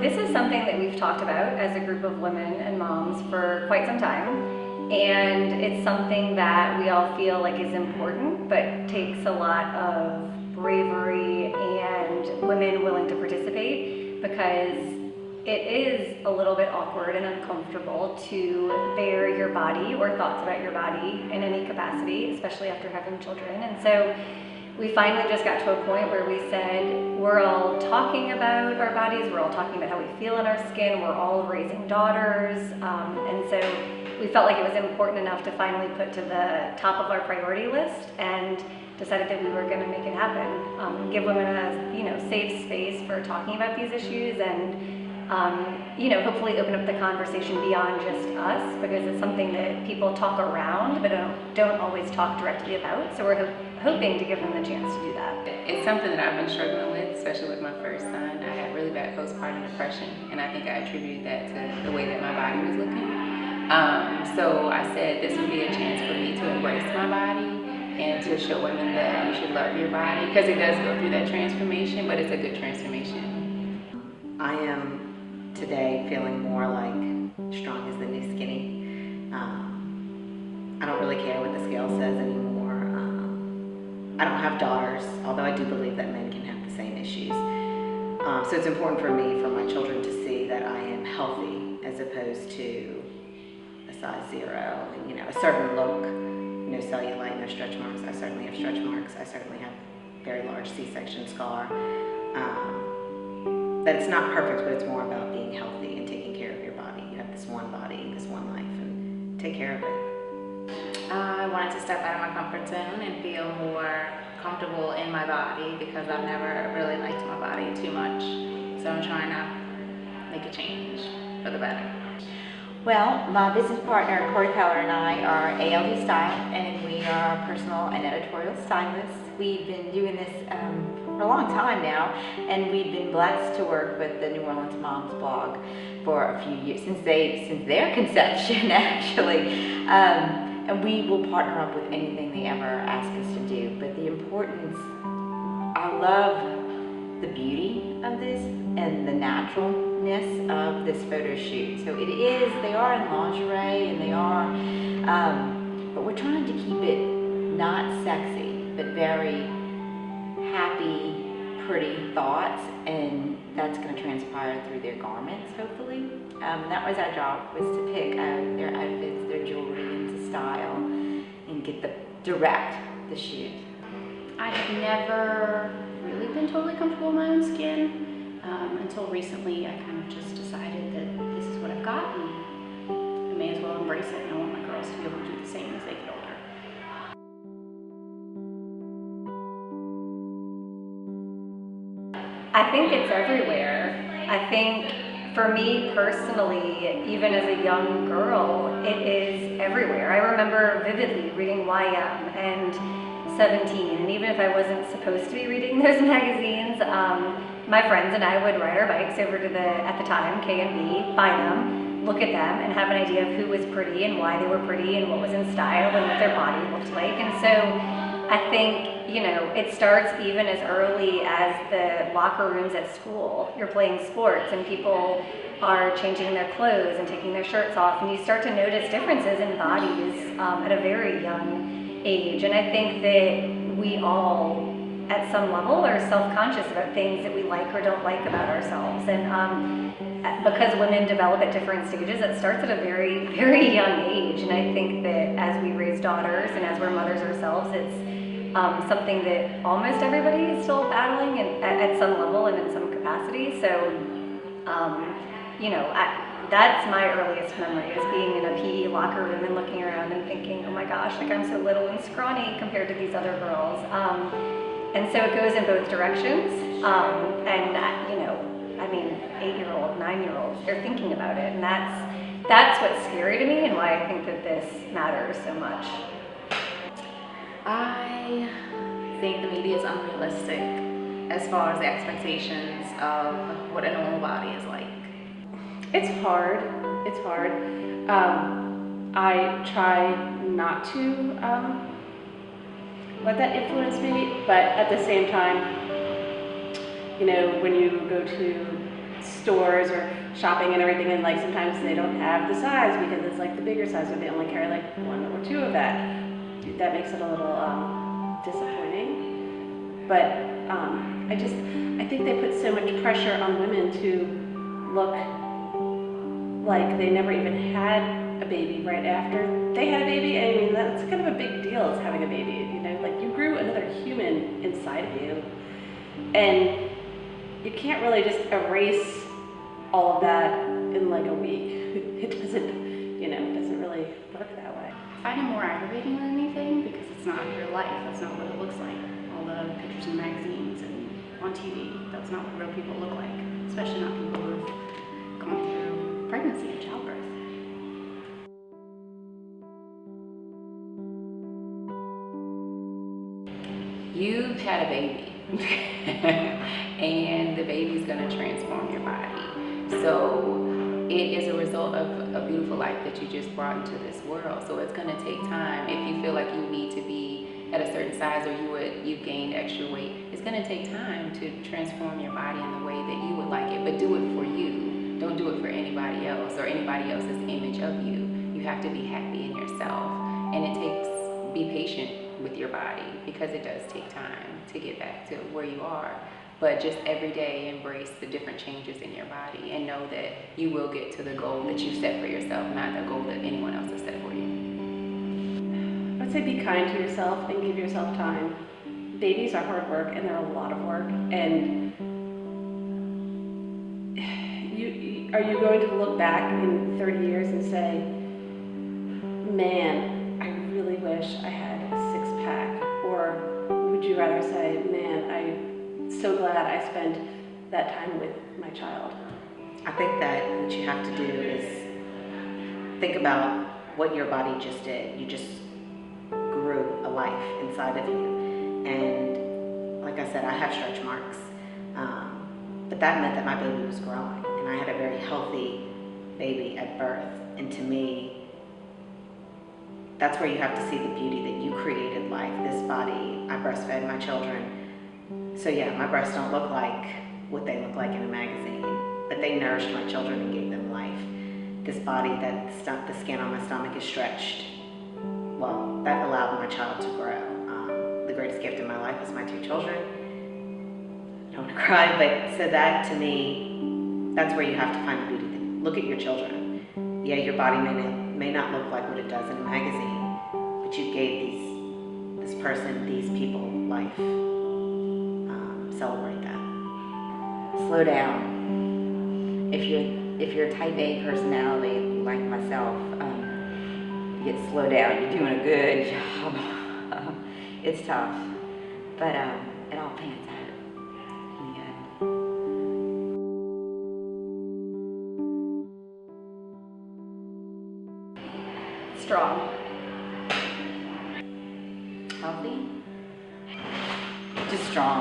this is something that we've talked about as a group of women and moms for quite some time. And it's something that we all feel like is important, but takes a lot of bravery and women willing to participate, because it is a little bit awkward and uncomfortable to bare your body or thoughts about your body in any capacity, especially after having children. And so we finally just got to a point where we said, we're all talking about our bodies, we're all talking about how we feel in our skin, we're all raising daughters, and so we felt like it was important enough to finally put to the top of our priority list, and decided that we were going to make it happen, give women a safe space for talking about these issues, and hopefully open up the conversation beyond just us, because it's something that people talk around but don't always talk directly about. So we're hoping to give them the chance to do that. It's something that I've been struggling with, especially with my first son. I had really bad postpartum depression, and I think I attributed that to the way that my body was looking. So I said this would be a chance for me to embrace my body and to show women that you should love your body, because it does go through that transformation, but it's a good transformation. I am today feeling more like strong is the new skinny. I don't really care what the scale says anymore. I don't have daughters, although I do believe that men can have the same issues. So it's important for me, for my children, to see that I am healthy as opposed to a size 0 and a certain look. No cellulite, no stretch marks. I certainly have stretch marks. I certainly have very large C-section scar. That it's not perfect, but it's more about being healthy and taking care of your body. You have this one body, this one life, and take care of it. I wanted to step out of my comfort zone and feel more comfortable in my body, because I've never really liked my body too much. So I'm trying to make a change for the better. Well, my business partner, Corey Peller, and I are ALD Style, and we are personal and editorial stylists. We've been doing this for a long time now, and we've been blessed to work with the New Orleans Moms blog for a few years, since their conception, actually. And we will partner up with anything they ever ask us to do. But the importance, I love the beauty of this and the naturalness of this photo shoot. So they are in lingerie, and they are, but we're trying to keep it not sexy, but very happy, pretty thoughts, and that's going to transpire through their garments, hopefully. That was our job, was to pick out their outfits, their jewelry, into style, and direct the shoot. I have never really been totally comfortable in my own skin until recently. I kind of just decided that this is what I've got, and I may as well embrace it, and I want my girls to be able to do the same as they get older. I think it's everywhere. I think for me personally, even as a young girl, it is everywhere. I remember vividly reading YM and 17, and even if I wasn't supposed to be reading those magazines, my friends and I would ride our bikes over to at the time, K&B, buy them, look at them, and have an idea of who was pretty and why they were pretty and what was in style and what their body looked like. And so I think, it starts even as early as the locker rooms at school. You're playing sports and people are changing their clothes and taking their shirts off, and you start to notice differences in bodies at a very young age. And I think that we all, at some level, are self-conscious about things that we like or don't like about ourselves. And because women develop at different stages, it starts at a very, very young age. And I think that as we raise daughters and as we're mothers ourselves, it's something that almost everybody is still battling at some level and in some capacity. So, that's my earliest memory, is being in a PE locker room and looking around and thinking, oh my gosh, like I'm so little and scrawny compared to these other girls. And so it goes in both directions. And 8-year-old, 9-year-olds, they're thinking about it. And that's what's scary to me, and why I think that this matters so much. I think the media is unrealistic as far as the expectations of what a normal body is like. It's hard. I try not to let that influence me, but at the same time, when you go to stores or shopping and everything, and like sometimes they don't have the size because it's like the bigger size, or they only carry like 1 or 2 of that. That makes it a little disappointing. But I think they put so much pressure on women to look like they never even had a baby right after they had a baby. I mean, that's kind of a big deal, is having a baby, you know, like you grew another human inside of you, and you can't really just erase all of that in like a week. It doesn't, you know, it doesn't really work that way. I find it more aggravating than anything because it's not real life. That's not what it looks like. All the pictures in magazines and on TV, that's not what real people look like, especially not people who've gone through pregnancy and childbirth. You've had a baby and the baby's gonna transform your body. So it is a result of a beautiful life that you just brought into this world. So it's gonna take time. If you feel like you need to be at a certain size, or you've gained extra weight, it's gonna take time to transform your body in the way that you would like it, but do it for you. Don't do it for anybody else or anybody else's image of you. You have to be happy in yourself, and it takes, be patient with your body, because it does take time to get back to where you are. But just every day embrace the different changes in your body and know that you will get to the goal that you set for yourself, not the goal that anyone else has set for you. I would say be kind to yourself and give yourself time. Babies are hard work, and they're a lot of work, and are you going to look back in 30 years and say, man, I really wish I had a six-pack? Or would you rather say, man, I'm so glad I spent that time with my child? I think that what you have to do is think about what your body just did. You just grew a life inside of you. And like I said, I have stretch marks. But that meant that my baby was growing. And I had a very healthy baby at birth. And to me, that's where you have to see the beauty that you created life. This body, I breastfed my children. So yeah, my breasts don't look like what they look like in a magazine, but they nourished my children and gave them life. This body, the skin on my stomach is stretched. Well, that allowed my child to grow. The greatest gift in my life is my 2 children. I don't want to cry, but so that to me, that's where you have to find the beauty. Look at your children. Yeah, your body may not look like what it does in a magazine, but you gave this person, these people life. Celebrate that. Slow down. If you're a type A personality like myself, you get slow down. You're doing a good job. It's tough, but it all pans out in the end. Strong. Healthy? Just strong.